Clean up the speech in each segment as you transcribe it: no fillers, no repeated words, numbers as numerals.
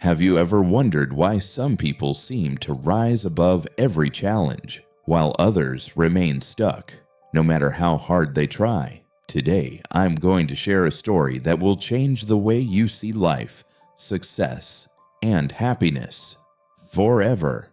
Have you ever wondered why some people seem to rise above every challenge, while others remain stuck, no matter how hard they try? Today, I'm going to share a story that will change the way you see life, success, and happiness forever.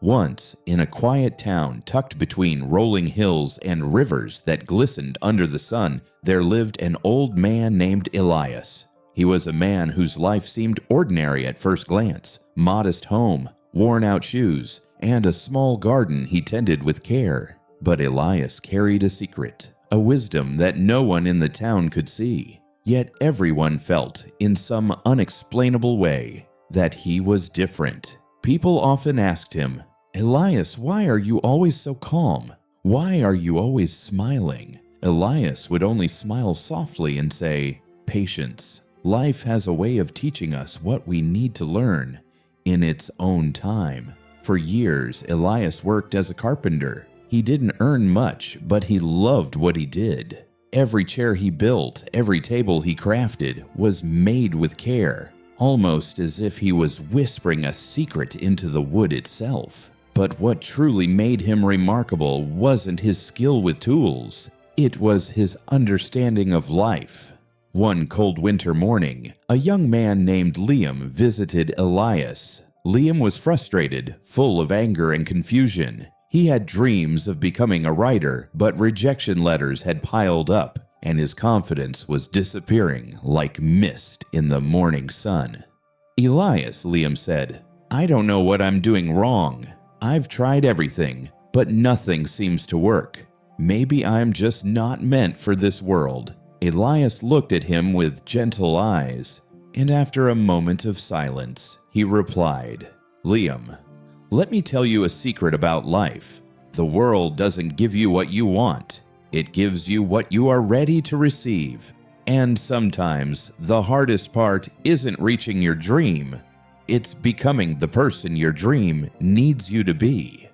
Once, in a quiet town tucked between rolling hills and rivers that glistened under the sun, there lived an old man named Elias. He was a man whose life seemed ordinary at first glance: modest home, worn-out shoes, and a small garden he tended with care. But Elias carried a secret, a wisdom that no one in the town could see. Yet everyone felt, in some unexplainable way, that he was different. People often asked him, "Elias, why are you always so calm? Why are you always smiling?" Elias would only smile softly and say, "Patience. Life has a way of teaching us what we need to learn in its own time." For years, Elias worked as a carpenter. He didn't earn much, but he loved what he did. Every chair he built, every table he crafted, was made with care, almost as if he was whispering a secret into the wood itself. But what truly made him remarkable wasn't his skill with tools. It was his understanding of life. One cold winter morning, a young man named Liam visited Elias. Liam was frustrated, full of anger and confusion. He had dreams of becoming a writer, but rejection letters had piled up, and his confidence was disappearing like mist in the morning sun. "Elias," Liam said, "I don't know what I'm doing wrong. I've tried everything, but nothing seems to work. Maybe I'm just not meant for this world." Elias looked at him with gentle eyes, and after a moment of silence, he replied, "Liam, let me tell you a secret about life. The world doesn't give you what you want. It gives you what you are ready to receive. And sometimes the hardest part isn't reaching your dream. It's becoming the person your dream needs you to be."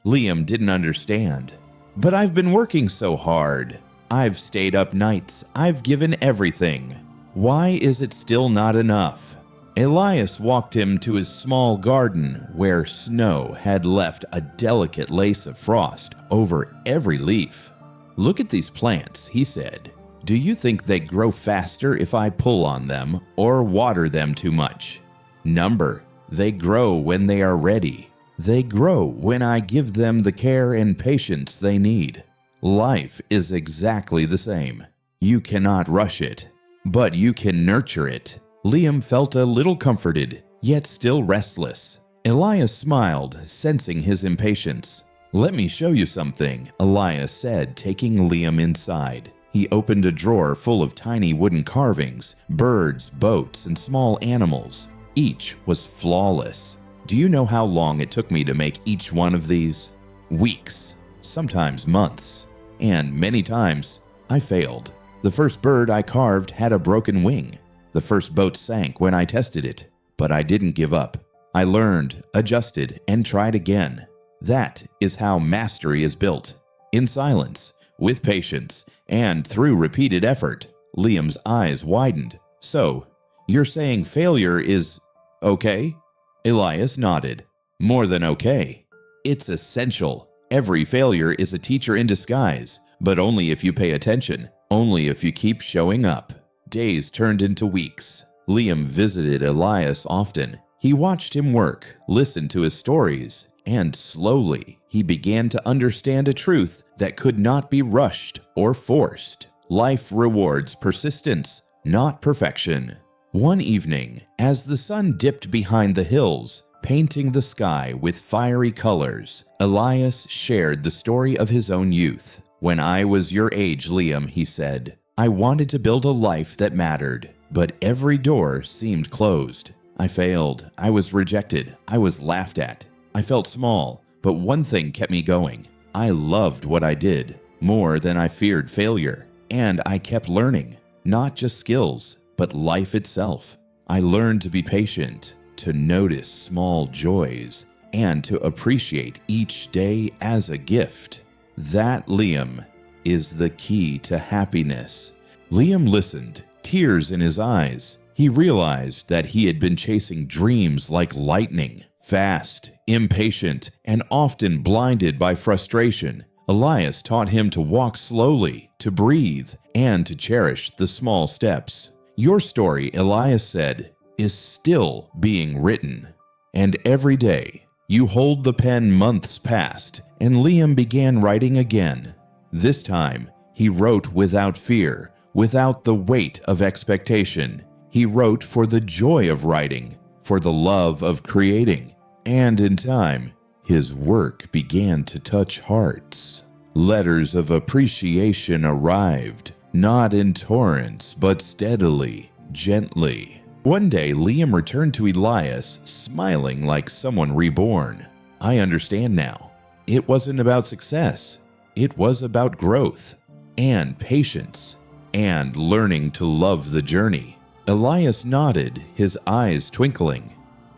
Liam didn't understand. "But I've been working so hard. I've stayed up nights. I've given everything. Why is it still not enough?" Elias walked him to his small garden where snow had left a delicate lace of frost over every leaf. "Look at these plants," he said. "Do you think they grow faster if I pull on them or water them too much? Number, they grow when they are ready. They grow when I give them the care and patience they need. Life is exactly the same. You cannot rush it, but you can nurture it." Liam felt a little comforted, yet still restless. Elias smiled, sensing his impatience. "Let me show you something," Elias said, taking Liam inside. He opened a drawer full of tiny wooden carvings, birds, boats, and small animals. Each was flawless. "Do you know how long it took me to make each one of these? Weeks, sometimes months. And many times, I failed. The first bird I carved had a broken wing. The first boat sank when I tested it. But I didn't give up. I learned, adjusted, and tried again. That is how mastery is built. In silence, with patience, and through repeated effort." Liam's eyes widened. "So, you're saying failure is okay?" Elias nodded. "More than okay. It's essential. Every failure is a teacher in disguise, but only if you pay attention, only if you keep showing up." Days turned into weeks. Liam visited Elias often. He watched him work, listened to his stories, and slowly he began to understand a truth that could not be rushed or forced. Life rewards persistence, not perfection. One evening, as the sun dipped behind the hills, painting the sky with fiery colors, Elias shared the story of his own youth. "When I was your age, Liam," he said, "I wanted to build a life that mattered, but every door seemed closed. I failed. I was rejected. I was laughed at. I felt small, but one thing kept me going. I loved what I did more than I feared failure, and I kept learning, not just skills, but life itself. I learned to be patient, to notice small joys, and to appreciate each day as a gift. That, Liam, is the key to happiness." Liam listened, tears in his eyes. He realized that he had been chasing dreams like lightning, fast, impatient, and often blinded by frustration. Elias taught him to walk slowly, to breathe, and to cherish the small steps. Your story, Elias said, is still being written. And every day, you hold the pen months past, and Liam began writing again. This time, he wrote without fear, without the weight of expectation. He wrote for the joy of writing, for the love of creating. And in time, his work began to touch hearts. Letters of appreciation arrived, not in torrents, but steadily, gently. One day, Liam returned to Elias, smiling like someone reborn. I understand now. It wasn't about success. It was about growth, and patience, and learning to love the journey. Elias nodded, his eyes twinkling.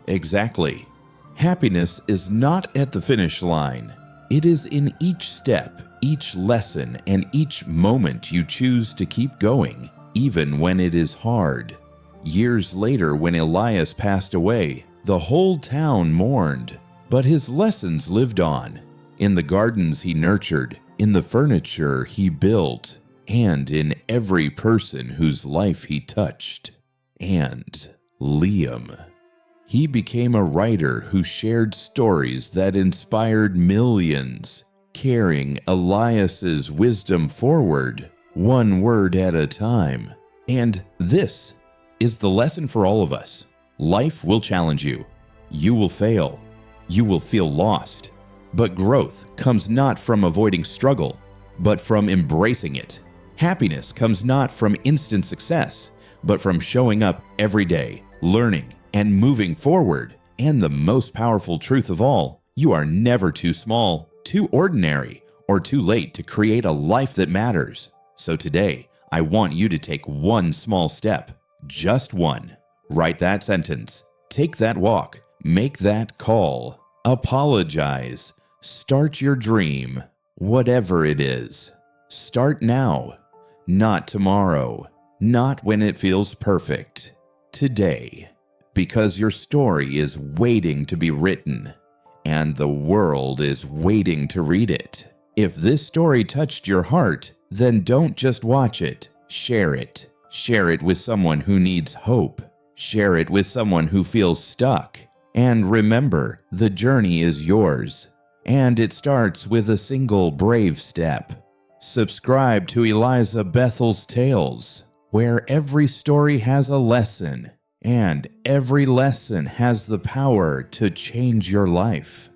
Exactly. Happiness is not at the finish line. It is in each step, each lesson, and each moment you choose to keep going, even when it is hard. Years later, when Elias passed away, the whole town mourned, but his lessons lived on, in the gardens he nurtured, in the furniture he built, and in every person whose life he touched. And Liam. He became a writer who shared stories that inspired millions, carrying Elias's wisdom forward, one word at a time. And this is the lesson for all of us. Life will challenge you. You will fail. You will feel lost. But growth comes not from avoiding struggle, but from embracing it. Happiness comes not from instant success, but from showing up every day, learning, and moving forward. And the most powerful truth of all, you are never too small, too ordinary, or too late to create a life that matters. So today, I want you to take one small step, just one. Write that sentence, take that walk, make that call, apologize, start your dream, whatever it is. Start now, not tomorrow, not when it feels perfect, today. Because your story is waiting to be written, and the world is waiting to read it. If this story touched your heart, then don't just watch it, share it. Share it with someone who needs hope. Share it with someone who feels stuck. And remember, the journey is yours, and it starts with a single brave step. Subscribe to Eliza Bethel's Tales, where every story has a lesson, and every lesson has the power to change your life.